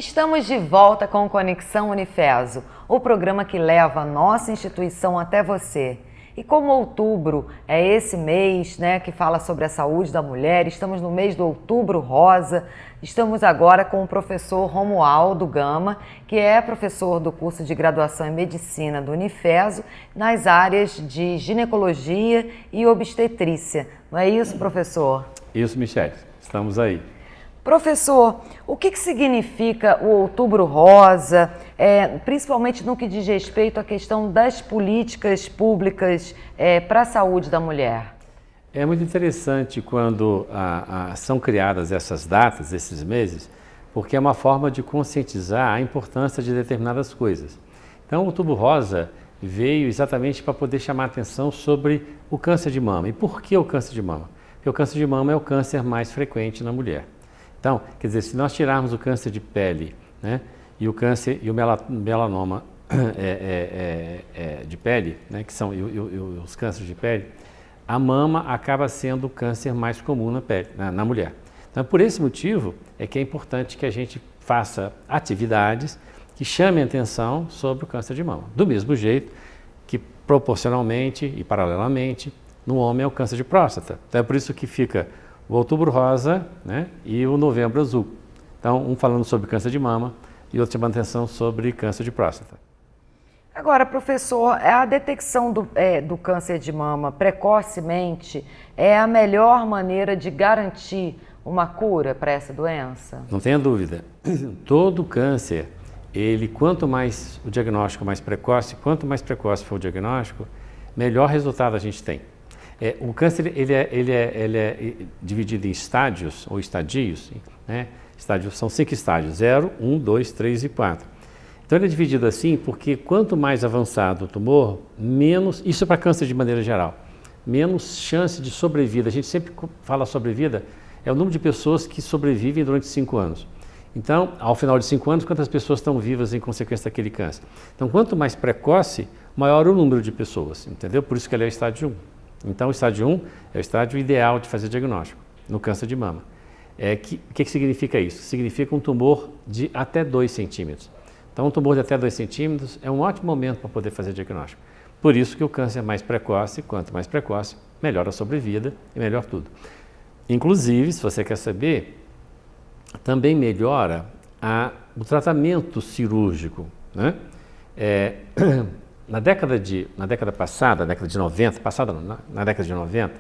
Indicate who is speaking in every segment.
Speaker 1: Estamos de volta com o Conexão Unifeso, o programa que leva a nossa instituição até você. E como outubro é esse mês, que fala sobre a saúde da mulher, estamos no mês do Outubro Rosa, estamos agora com o professor Romualdo Gama, que é professor do curso de graduação em Medicina do Unifeso, nas áreas de ginecologia e obstetrícia. Não é isso, professor?
Speaker 2: Isso, Michele, estamos aí.
Speaker 1: Professor, o que significa o Outubro Rosa, principalmente no que diz respeito à questão das políticas públicas para a saúde da mulher?
Speaker 2: É muito interessante quando são criadas essas datas, esses meses, porque é uma forma de conscientizar a importância de determinadas coisas. Então, o Outubro Rosa veio exatamente para poder chamar a atenção sobre o câncer de mama. E por que o câncer de mama? Porque o câncer de mama é o câncer mais frequente na mulher. Então, quer dizer, se nós tirarmos o câncer de pele, e o câncer e o melanoma de pele, que são os cânceres de pele, a mama acaba sendo o câncer mais comum na pele, na mulher. Então, por esse motivo é que é importante que a gente faça atividades que chamem a atenção sobre o câncer de mama. Do mesmo jeito que proporcionalmente e paralelamente no homem é o câncer de próstata. Então, é por isso que fica o Outubro Rosa, e o Novembro Azul. Então, um falando sobre câncer de mama e outro chamando atenção sobre câncer de próstata.
Speaker 1: Agora, professor, a detecção do câncer de mama precocemente é a melhor maneira de garantir uma cura para essa doença?
Speaker 2: Não tenha dúvida. Todo câncer, quanto mais o diagnóstico mais precoce, quanto mais precoce for o diagnóstico, melhor resultado a gente tem. O câncer ele é dividido em estádios ou estadios. Estádios são 5 estágios: 0, 1, 2, 3 e 4. Então ele é dividido assim porque quanto mais avançado o tumor, menos, isso é para câncer de maneira geral, menos chance de sobrevida. A gente sempre fala sobrevida, é o número de pessoas que sobrevivem durante 5 anos. Então, ao final de 5 anos, quantas pessoas estão vivas em consequência daquele câncer? Então, quanto mais precoce, maior o número de pessoas, entendeu? Por isso que ele é o estádio 1. Então, o estádio 1 é o estádio ideal de fazer diagnóstico no câncer de mama. O que significa isso? Significa um tumor de até 2 centímetros. Então, um tumor de até 2 centímetros é um ótimo momento para poder fazer diagnóstico. Por isso que o câncer é mais precoce, quanto mais precoce, melhor a sobrevida e melhor tudo. Inclusive, se você quer saber, também melhora o tratamento cirúrgico, Na década passada, na década de 90,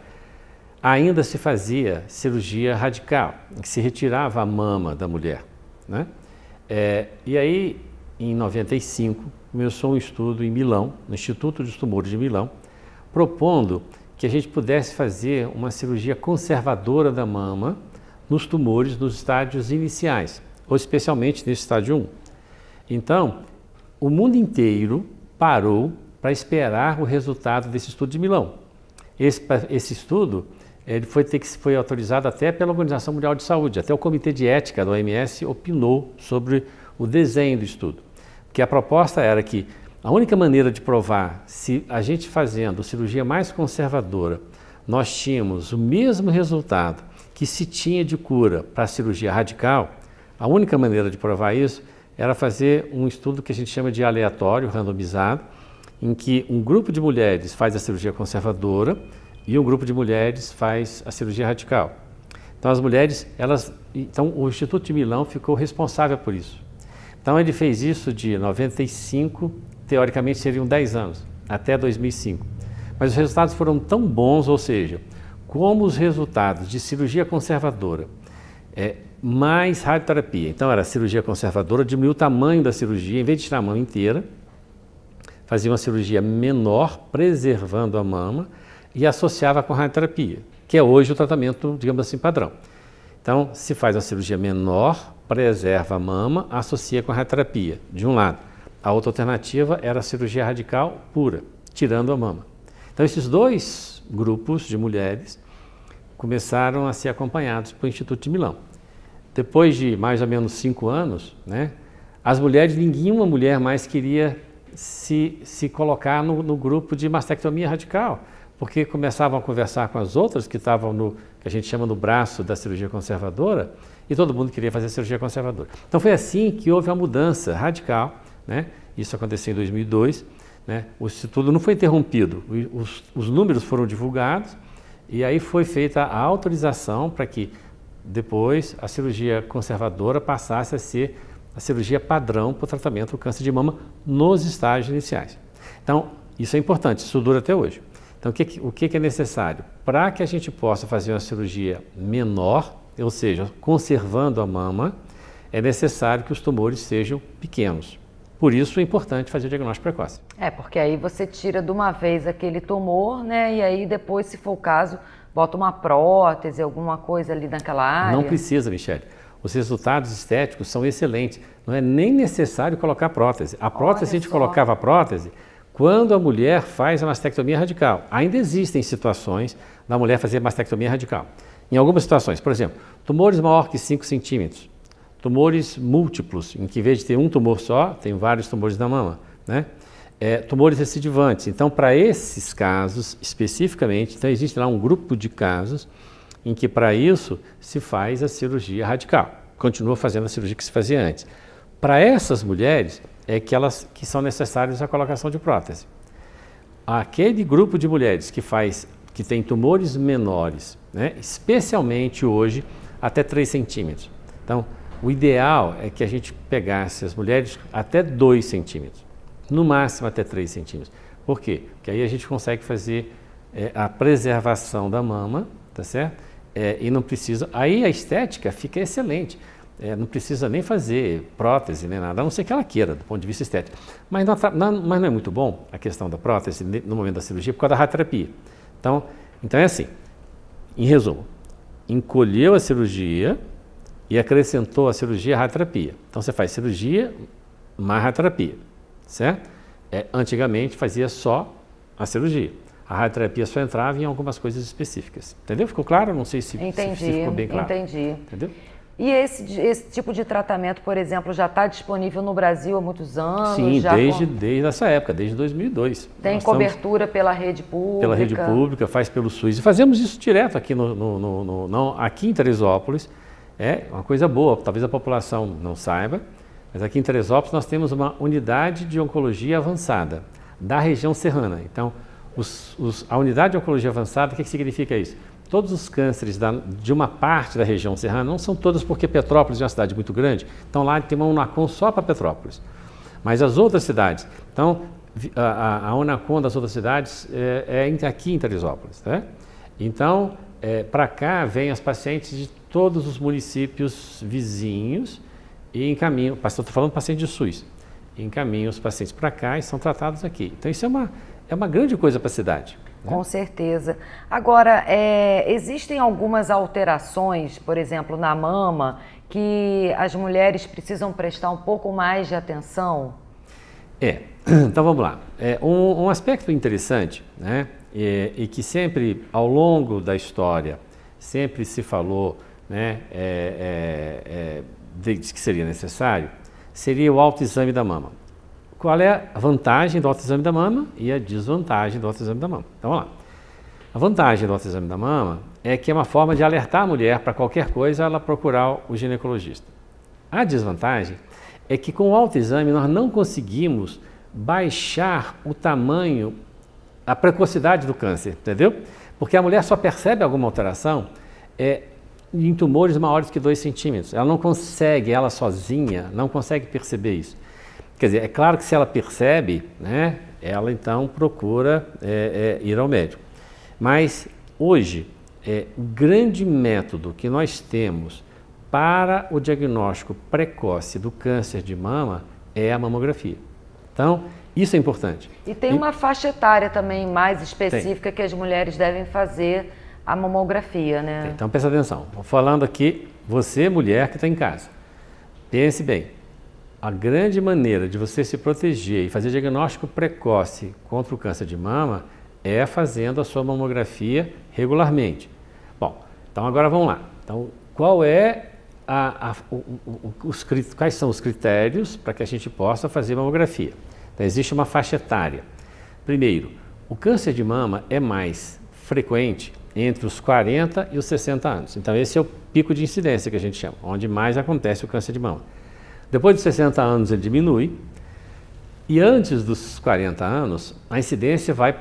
Speaker 2: ainda se fazia cirurgia radical, em que se retirava a mama da mulher. E aí, em 95, começou um estudo em Milão, no Instituto dos Tumores de Milão, propondo que a gente pudesse fazer uma cirurgia conservadora da mama nos tumores nos estádios iniciais, ou especialmente nesse estádio 1. Então, o mundo inteiro parou para esperar o resultado desse estudo de Milão. Esse estudo foi autorizado até pela Organização Mundial de Saúde, até o Comitê de Ética da OMS opinou sobre o desenho do estudo. Porque a proposta era que a única maneira de provar se a gente fazendo cirurgia mais conservadora, nós tínhamos o mesmo resultado que se tinha de cura para a cirurgia radical, a única maneira de provar isso era fazer um estudo que a gente chama de aleatório, randomizado, em que um grupo de mulheres faz a cirurgia conservadora e um grupo de mulheres faz a cirurgia radical. Então as mulheres, então o Instituto de Milão ficou responsável por isso. Então ele fez isso de 95, teoricamente seriam 10 anos, até 2005. Mas os resultados foram tão bons, ou seja, como os resultados de cirurgia conservadora, mais radioterapia. Então era cirurgia conservadora, diminuiu o tamanho da cirurgia, em vez de tirar a mama inteira, fazia uma cirurgia menor, preservando a mama e associava com radioterapia, que é hoje o tratamento, digamos assim, padrão. Então se faz uma cirurgia menor, preserva a mama, associa com a radioterapia, de um lado. A outra alternativa era a cirurgia radical pura, tirando a mama. Então esses dois grupos de mulheres começaram a ser acompanhados pelo Instituto de Milão. Depois de mais ou menos 5 anos, as mulheres, nenhuma mulher mais queria se colocar no grupo de mastectomia radical, porque começavam a conversar com as outras que estavam que a gente chama no braço da cirurgia conservadora, e todo mundo queria fazer cirurgia conservadora. Então foi assim que houve a mudança radical, né? Isso aconteceu em 2002, né? O estudo não foi interrompido, os números foram divulgados e aí foi feita a autorização para que depois a cirurgia conservadora passasse a ser a cirurgia padrão para o tratamento do câncer de mama nos estágios iniciais. Então, isso é importante, isso dura até hoje. Então, o que é necessário? Para que a gente possa fazer uma cirurgia menor, ou seja, conservando a mama, é necessário que os tumores sejam pequenos. Por isso é importante fazer o diagnóstico precoce.
Speaker 1: Porque aí você tira de uma vez aquele tumor, né? E aí depois, se for o caso, bota uma prótese, alguma coisa ali naquela área.
Speaker 2: Não precisa, Michele. Os resultados estéticos são excelentes. Não é nem necessário colocar prótese. A prótese, a gente colocava a prótese quando a mulher faz a mastectomia radical. Ainda existem situações da mulher fazer mastectomia radical. Em algumas situações, por exemplo, tumores maior que 5 centímetros, tumores múltiplos, em que em vez de ter um tumor só, tem vários tumores na mama, né? Tumores recidivantes. Então, para esses casos especificamente, então existe lá um grupo de casos em que para isso se faz a cirurgia radical. Continua fazendo a cirurgia que se fazia antes. Para essas mulheres é que são necessárias a colocação de prótese. Aquele grupo de mulheres que tem tumores menores, né, especialmente hoje até 3 centímetros. Então, o ideal é que a gente pegasse as mulheres até 2 centímetros, no máximo até 3 centímetros. Por quê? Porque aí a gente consegue fazer a preservação da mama, tá certo? E não precisa, aí a estética fica excelente, não precisa nem fazer prótese, nem nada, a não ser que ela queira, do ponto de vista estético. Mas não é muito bom a questão da prótese no momento da cirurgia por causa da radioterapia. Então é assim, em resumo, encolheu a cirurgia e acrescentou a cirurgia à radioterapia. Então você faz cirurgia mais radioterapia, certo? Antigamente fazia só a cirurgia. A radioterapia só entrava em algumas coisas específicas. Entendeu? Ficou claro? Não sei se ficou bem claro.
Speaker 1: Entendi.
Speaker 2: Entendeu?
Speaker 1: E esse tipo de tratamento, por exemplo, já está disponível no Brasil há muitos anos?
Speaker 2: Sim, desde essa época, desde 2002.
Speaker 1: Tem cobertura pela rede pública?
Speaker 2: Pela rede pública, faz pelo SUS. E fazemos isso direto aqui, aqui em Teresópolis. É uma coisa boa, talvez a população não saiba, mas aqui em Teresópolis nós temos uma unidade de oncologia avançada da região serrana. Então, a unidade de oncologia avançada, o que significa isso? Todos os cânceres de uma parte da região serrana, não são todos porque Petrópolis é uma cidade muito grande, então lá tem uma UNACOM só para Petrópolis. Mas as outras cidades, então a UNACOM das outras cidades é aqui em Teresópolis. Né? Então, para cá vêm as pacientes de todos os municípios vizinhos e encaminham, estou falando paciente de SUS, encaminham os pacientes para cá e são tratados aqui. Então isso é uma grande coisa para a cidade. Né?
Speaker 1: Com certeza. Agora, existem algumas alterações, por exemplo, na mama, que as mulheres precisam prestar um pouco mais de atenção?
Speaker 2: Então vamos lá. Um aspecto interessante, né, e que sempre, ao longo da história, sempre se falou, né, de que seria necessário, seria o autoexame da mama. Qual é a vantagem do autoexame da mama e a desvantagem do autoexame da mama? Então, vamos lá. A vantagem do autoexame da mama é que é uma forma de alertar a mulher para qualquer coisa ela procurar o ginecologista. A desvantagem é que com o autoexame nós não conseguimos baixar o tamanho, a precocidade do câncer, entendeu? Porque a mulher só percebe alguma alteração em tumores maiores que 2 centímetros. Ela não consegue, ela sozinha, não consegue perceber isso. Quer dizer, é claro que se ela percebe, né, ela então procura ir ao médico. Mas hoje, o grande método que nós temos para o diagnóstico precoce do câncer de mama é a mamografia. Então, isso é importante.
Speaker 1: E tem uma faixa etária também mais específica que as mulheres devem fazer a mamografia, né?
Speaker 2: Então, presta atenção. Estou falando aqui, você, mulher que está em casa, pense bem. A grande maneira de você se proteger e fazer diagnóstico precoce contra o câncer de mama é fazendo a sua mamografia regularmente. Bom, então agora vamos lá. Então, quais são os critérios para que a gente possa fazer mamografia? Então, existe uma faixa etária. Primeiro, o câncer de mama é mais frequente entre os 40 e os 60 anos. Então esse é o pico de incidência que a gente chama, onde mais acontece o câncer de mama. Depois dos 60 anos ele diminui e antes dos 40 anos a incidência vai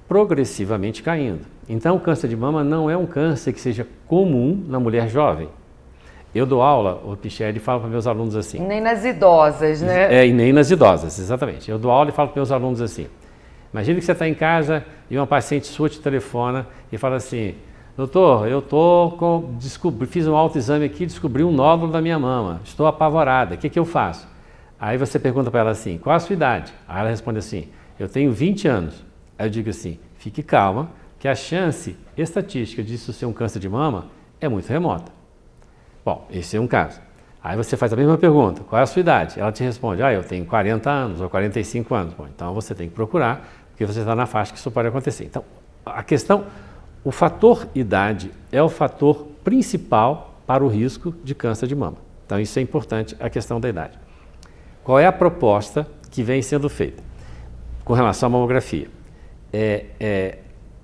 Speaker 2: progressivamente caindo. Então o câncer de mama não é um câncer que seja comum na mulher jovem. Eu dou aula, o Michele, e falo para meus alunos assim.
Speaker 1: Nem nas idosas, né?
Speaker 2: E nem nas idosas, exatamente. Eu dou aula e falo para meus alunos assim. Imagina que você está em casa e uma paciente sua te telefona e fala assim: doutor, eu fiz um autoexame aqui e descobri um nódulo da minha mama. Estou apavorada, o que eu faço? Aí você pergunta para ela assim: qual a sua idade? Aí ela responde assim: eu tenho 20 anos. Aí eu digo assim: fique calma, que a chance estatística disso ser um câncer de mama é muito remota. Bom, esse é um caso. Aí você faz a mesma pergunta: qual é a sua idade? Ela te responde: eu tenho 40 anos ou 45 anos. Bom, então você tem que procurar, porque você está na faixa que isso pode acontecer. Então, a questão, o fator idade é o fator principal para o risco de câncer de mama. Então, isso é importante, a questão da idade. Qual é a proposta que vem sendo feita com relação à mamografia?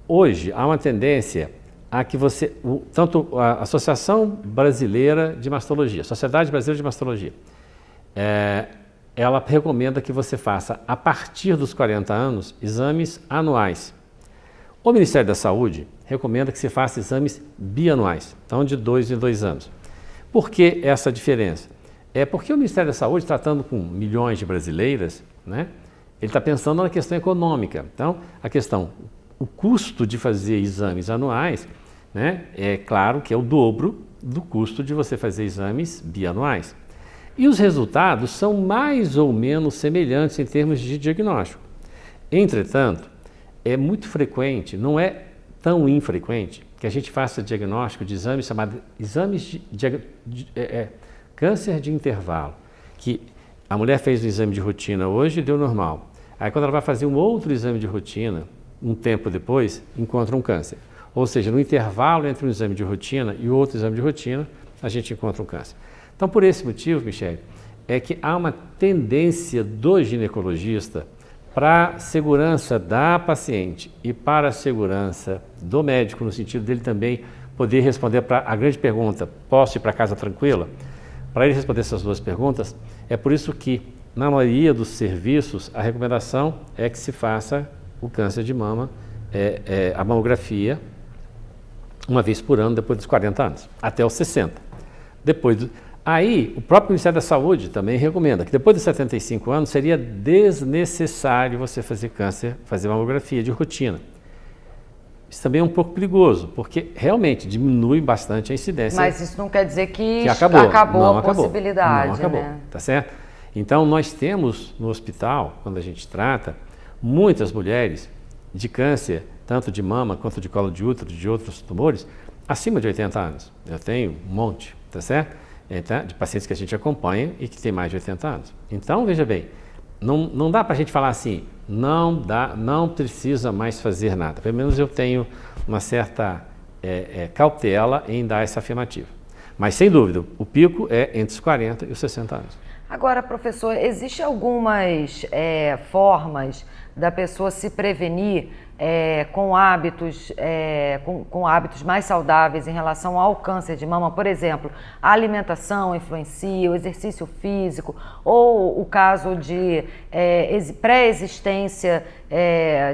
Speaker 2: Hoje, há uma tendência a que tanto a Associação Brasileira de Mastologia, Sociedade Brasileira de Mastologia, ela recomenda que você faça, a partir dos 40 anos, exames anuais. O Ministério da Saúde recomenda que se faça exames bianuais, então de 2 em 2 anos. Por que essa diferença? É porque o Ministério da Saúde, tratando com milhões de brasileiras, né, ele está pensando na questão econômica. Então, o custo de fazer exames anuais, né, é claro que é o dobro do custo de você fazer exames bianuais. E os resultados são mais ou menos semelhantes em termos de diagnóstico. Entretanto, é muito frequente, não é tão infrequente, que a gente faça diagnóstico de exames chamados câncer de intervalo, que a mulher fez um exame de rotina hoje e deu normal. Aí quando ela vai fazer um outro exame de rotina, um tempo depois, encontra um câncer. Ou seja, no intervalo entre um exame de rotina e outro exame de rotina, a gente encontra um câncer. Então, por esse motivo, Michele, é que há uma tendência do ginecologista para a segurança da paciente e para a segurança do médico, no sentido dele também poder responder para a grande pergunta: posso ir para casa tranquila? Para ele responder essas duas perguntas, é por isso que, na maioria dos serviços, a recomendação é que se faça o câncer de mama, a mamografia, uma vez por ano, depois dos 40 anos, até os 60. Aí, o próprio Ministério da Saúde também recomenda que depois dos 75 anos seria desnecessário você fazer mamografia de rotina. Isso também é um pouco perigoso, porque realmente diminui bastante a incidência.
Speaker 1: Mas isso não quer dizer que
Speaker 2: acabou
Speaker 1: a possibilidade,
Speaker 2: não acabou,
Speaker 1: né?
Speaker 2: Tá certo? Então, nós temos no hospital, quando a gente trata, muitas mulheres de câncer, tanto de mama quanto de colo de útero, de outros tumores, acima de 80 anos. Eu tenho um monte, tá certo? De pacientes que a gente acompanha e que tem mais de 80 anos. Então, veja bem, não dá para a gente falar assim, não precisa mais fazer nada. Pelo menos eu tenho uma certa cautela em dar essa afirmativa. Mas, sem dúvida, o pico é entre os 40 e os 60 anos.
Speaker 1: Agora, professor, existem algumas formas da pessoa se prevenir com hábitos mais saudáveis em relação ao câncer de mama? Por exemplo, a alimentação influencia, o exercício físico, ou o caso de pré-existência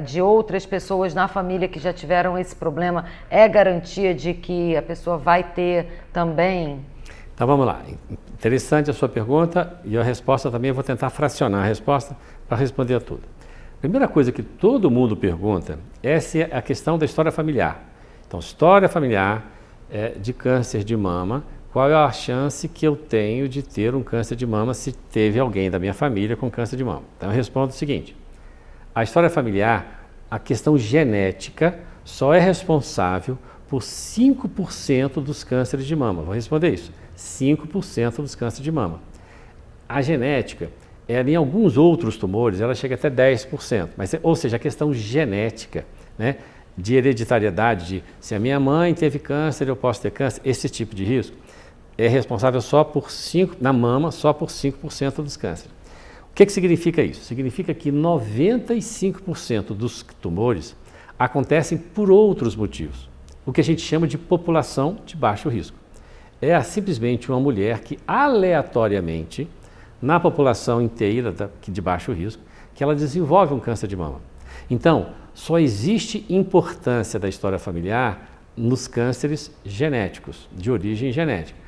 Speaker 1: de outras pessoas na família que já tiveram esse problema, é garantia de que a pessoa vai ter também?
Speaker 2: Então vamos lá, interessante a sua pergunta e a resposta também, eu vou tentar fracionar a resposta para responder a tudo. Primeira coisa que todo mundo pergunta é se a questão da história familiar. Então, história familiar de câncer de mama, qual é a chance que eu tenho de ter um câncer de mama se teve alguém da minha família com câncer de mama? Então eu respondo o seguinte: a história familiar, a questão genética, só é responsável por 5% dos cânceres de mama. Vou responder isso. 5% dos cânceres de mama. A genética, em alguns outros tumores, ela chega até 10%. Ou seja, a questão genética, né, de hereditariedade, de se a minha mãe teve câncer, eu posso ter câncer, esse tipo de risco, é responsável na mama, só por 5% dos cânceres. O que significa isso? Significa que 95% dos tumores acontecem por outros motivos. o que a gente chama de população de baixo risco. É simplesmente uma mulher que aleatoriamente, na população inteira de baixo risco, que ela desenvolve um câncer de mama. Então, só existe importância da história familiar nos cânceres genéticos, de origem genética.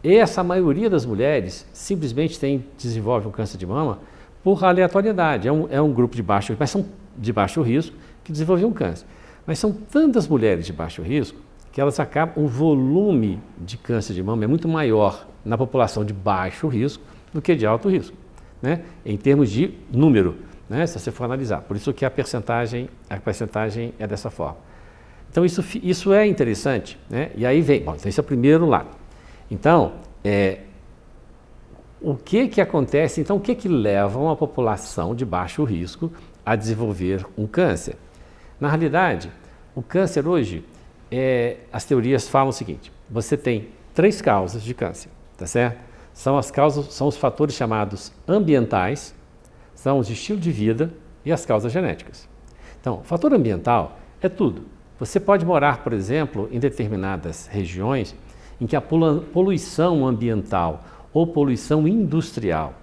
Speaker 2: Essa maioria das mulheres simplesmente desenvolve um câncer de mama por aleatoriedade. É um grupo de baixo risco que desenvolveu um câncer. Mas são tantas mulheres de baixo risco que elas acabam, o volume de câncer de mama é muito maior na população de baixo risco do que de alto risco, né? Em termos de número, né? Se você for analisar. Por isso que a percentagem é dessa forma. Então isso é interessante, né? E aí vem, bom, então esse é o primeiro lado. Então, o que acontece, então o que leva uma população de baixo risco a desenvolver um câncer? Na realidade, o câncer hoje, as teorias falam o seguinte: você tem 3 causas de câncer, tá certo? São os fatores chamados ambientais, são os de estilo de vida e as causas genéticas. Então, o fator ambiental é tudo. Você pode morar, por exemplo, em determinadas regiões em que a poluição ambiental ou poluição industrial,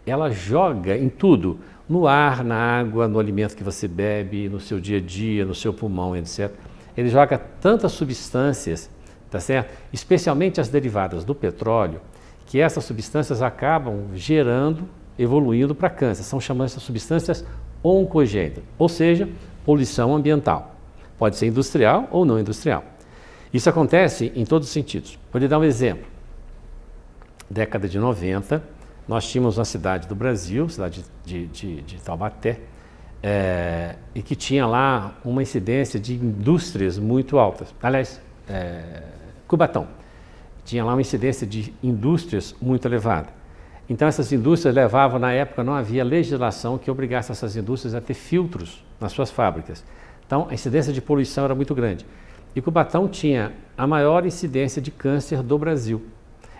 Speaker 2: ela joga em tudo, no ar, na água, no alimento que você bebe, no seu dia a dia, no seu pulmão, etc. Ele joga tantas substâncias, tá certo? Especialmente as derivadas do petróleo, que essas substâncias acabam evoluindo para câncer. São chamadas de substâncias oncogênicas, ou seja, poluição ambiental. Pode ser industrial ou não industrial. Isso acontece em todos os sentidos. Vou lhe dar um exemplo. Década de 90, nós tínhamos uma cidade do Brasil, cidade de Taubaté, e que tinha lá uma incidência de indústrias muito altas. Aliás, Cubatão. Tinha lá uma incidência de indústrias muito elevada. Então essas indústrias levavam, na época não havia legislação que obrigasse essas indústrias a ter filtros nas suas fábricas. Então a incidência de poluição era muito grande. E Cubatão tinha a maior incidência de câncer do Brasil.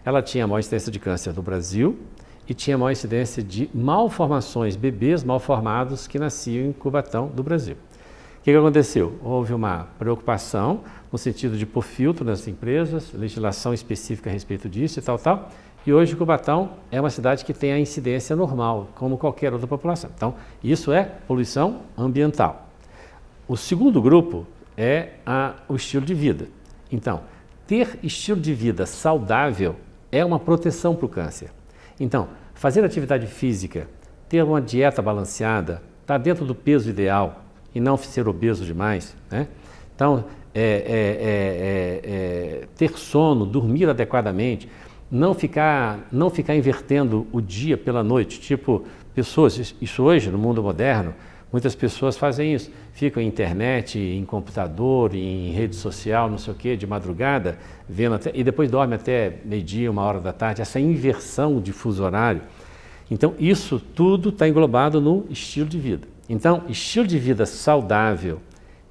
Speaker 2: Ela tinha a maior incidência de câncer do Brasil e tinha a maior incidência de malformações, bebês malformados que nasciam em Cubatão do Brasil. O que aconteceu? Houve uma preocupação no sentido de pôr filtro nas empresas, legislação específica a respeito disso e tal. E hoje Cubatão é uma cidade que tem a incidência normal, como qualquer outra população. Então, isso é poluição ambiental. O segundo grupo é o estilo de vida. Então, ter estilo de vida saudável é uma proteção para o câncer. Então, fazer atividade física, ter uma dieta balanceada, estar dentro do peso ideal e não ser obeso demais, né? Então, ter sono, dormir adequadamente, não ficar invertendo o dia pela noite. Tipo, isso hoje, no mundo moderno, muitas pessoas fazem isso, ficam em internet, em computador, em rede social, não sei o quê, de madrugada, e depois dorme até meio-dia, 1h da tarde, essa inversão de fuso horário. Então, isso tudo está englobado no estilo de vida. Então, estilo de vida saudável,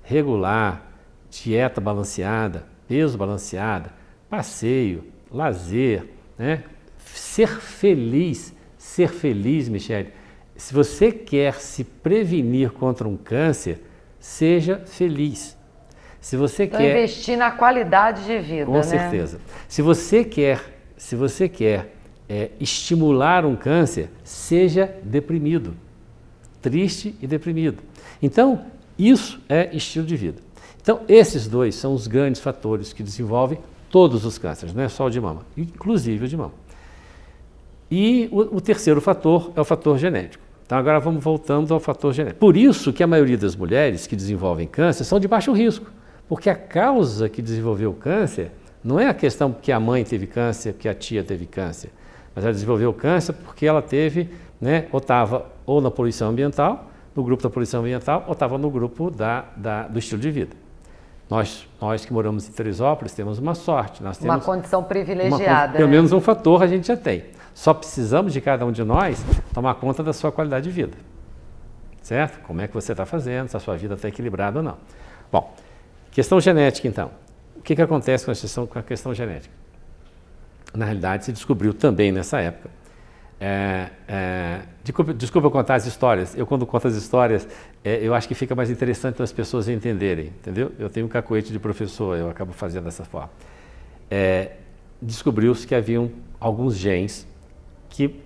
Speaker 2: regular, dieta balanceada, peso balanceado, passeio, lazer, né? Ser feliz, Michele. Se você quer se prevenir contra um câncer, seja feliz. Se você quer
Speaker 1: investir na qualidade de vida,
Speaker 2: com certeza. Se você quer estimular um câncer, seja deprimido, triste e deprimido. Então, isso é estilo de vida. Então, esses dois são os grandes fatores que desenvolvem todos os cânceres, não é só o de mama, inclusive o de mama. E o terceiro fator é o fator genético. Então agora vamos voltando ao fator genético. Por isso que a maioria das mulheres que desenvolvem câncer são de baixo risco, porque a causa que desenvolveu o câncer não é a questão porque a mãe teve câncer, porque a tia teve câncer, mas ela desenvolveu o câncer porque ela teve, né, ou estava ou na poluição ambiental, no grupo da poluição ambiental, ou estava no grupo do estilo de vida. Nós que moramos em Teresópolis temos uma sorte. Nós temos
Speaker 1: uma condição privilegiada.
Speaker 2: Pelo menos um fator a gente já tem. Só precisamos de cada um de nós tomar conta da sua qualidade de vida. Certo? Como é que você está fazendo, se a sua vida está equilibrada ou não. Bom, questão genética então. O que acontece com a questão genética? Na realidade, se descobriu também nessa época Desculpa eu contar as histórias. Eu, quando conto as histórias, eu acho que fica mais interessante para as pessoas entenderem, entendeu? Eu tenho um cacoete de professor, eu acabo fazendo dessa forma. Descobriu-se que haviam alguns genes que,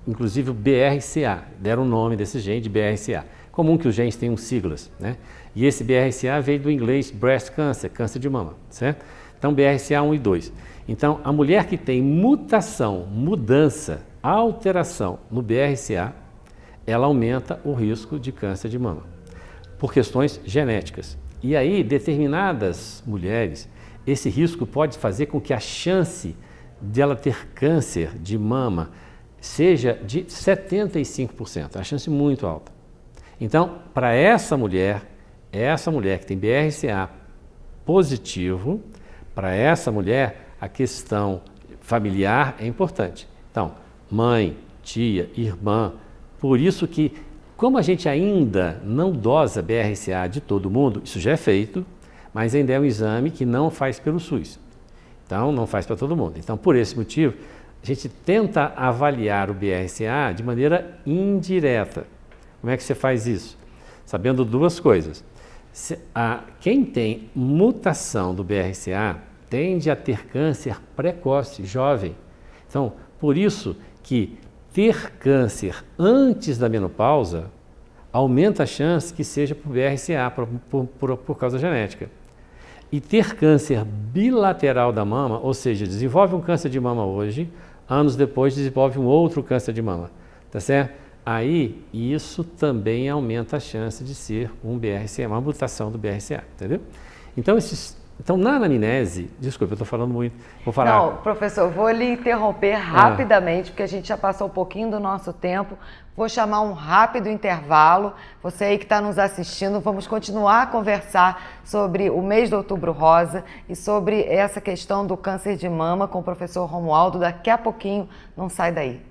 Speaker 2: inclusive o BRCA, deram o nome desse gene de BRCA. Comum que os genes tenham siglas, né? E esse BRCA veio do inglês breast cancer, câncer de mama, certo? Então, BRCA 1 e 2. Então, a mulher que tem mutação, mudança, alteração no BRCA, ela aumenta o risco de câncer de mama, por questões genéticas. E aí, determinadas mulheres, esse risco pode fazer com que a chance de ela ter câncer de mama seja de 75%, é uma chance muito alta. Então, para essa mulher que tem BRCA positivo, para essa mulher a questão familiar é importante. Então, mãe, tia, irmã, por isso que, como a gente ainda não dosa BRCA de todo mundo, isso já é feito, mas ainda é um exame que não faz pelo SUS. Então, não faz para todo mundo. Então, por esse motivo, a gente tenta avaliar o BRCA de maneira indireta. Como é que você faz isso? Sabendo duas coisas. Quem tem mutação do BRCA tende a ter câncer precoce, jovem. Então, por isso que ter câncer antes da menopausa aumenta a chance que seja por BRCA, por causa genética. E ter câncer bilateral da mama, ou seja, desenvolve um câncer de mama hoje, anos depois desenvolve um outro câncer de mama, tá certo? Aí, isso também aumenta a chance de ser um BRCA, uma mutação do BRCA, entendeu? Então, na anamnese, desculpa, eu estou falando muito, vou falar...
Speaker 1: Não, professor, vou lhe interromper rapidamente, porque a gente já passou um pouquinho do nosso tempo. Vou chamar um rápido intervalo. Você aí que está nos assistindo, vamos continuar a conversar sobre o mês de Outubro Rosa e sobre essa questão do câncer de mama com o professor Romualdo. Daqui a pouquinho, não sai daí.